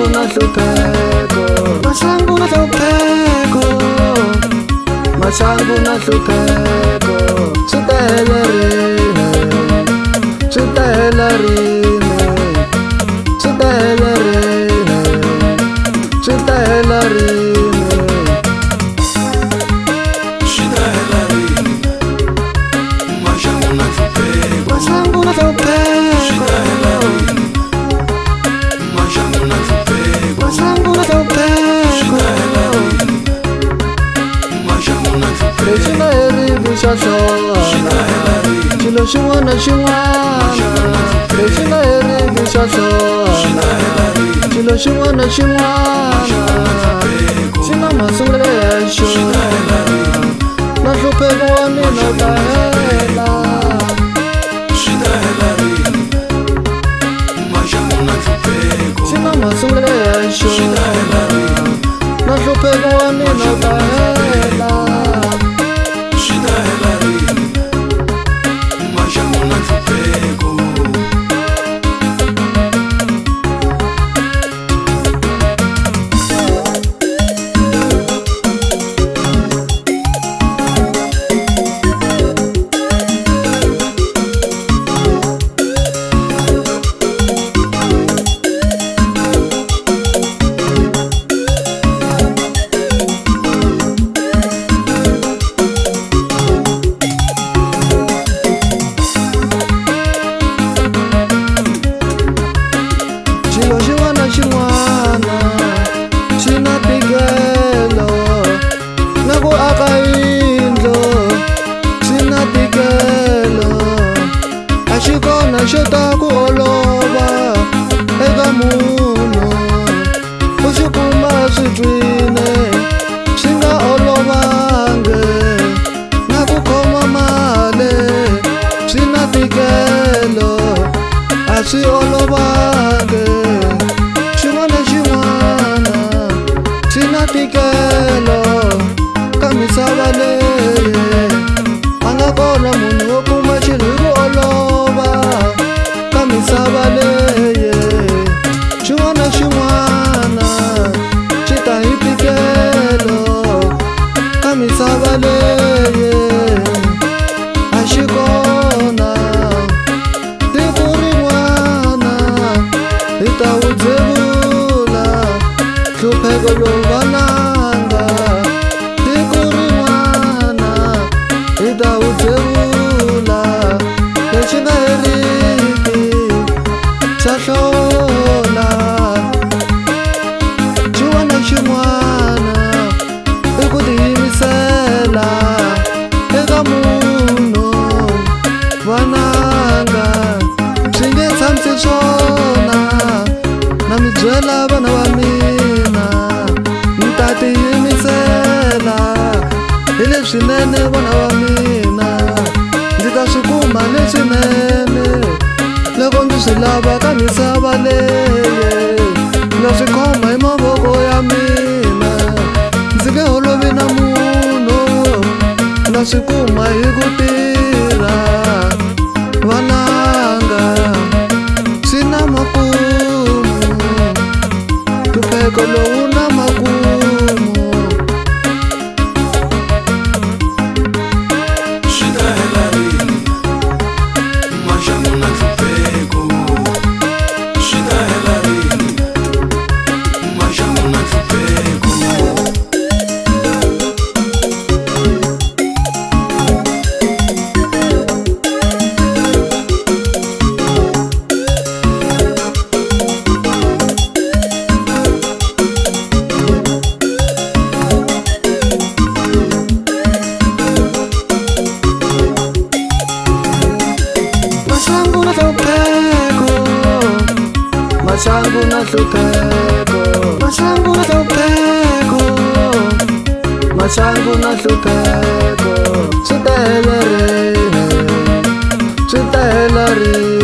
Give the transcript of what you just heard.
masangu na hlupheko, masangu na hlupheko, masangu na hlupheko, sitele rine, sitele rine, sitele rine, sitele rine. China eribu shashona, chilo shimwana shimwana. China eribu shashona, chilo shimwana shimwana. China masungule yashona, na hlupheko wa mina ta hela. China masungule yashona, na hlupheko wa mina ta hela. Chilo xin'wana xin'wana xi na ntikelo, na ku aka yindlu swi na ntikelo. A xi kona xo ta ku olova eka munhu ku xi kuma swi twile swi nga olovangi. Na ku khoma mali swi na ntikelo, a swi olovangi. Tikelo ka misava leyi a nga kona munhu wo kuma xilo hi ku olova ka misava leyi. Xin'wana na xin'wana xi ta hi tikelo ka misava leyi, a xi kona. Tiko rin'wana hi ta wu dzevula hlupheko lowu vananga. Tiko rin'wana hi ta wu dzevula lexi nga heriki xa hlola. Xin'wana na xin'wana i ku tiyimisela eka munhu. Vananga swi nge tshamisi swona, na mi byela vana va mina ni ta tiyimisela hi leswinene. Vana va mina ndzi ta swi kuma leswinene loko ndzi swi lava ka misava leyi. Ndza swi khoma hi mavoko ya mina, ndzi nge holovi na munhu, ndza swi kuma hi ku tirha. Vananga swi na makumu, hlupheko lowu na makumu. Masangu na hlupheko, masangu na hlupheko, masangu na hlupheko, swi tele rine, swi tele rine.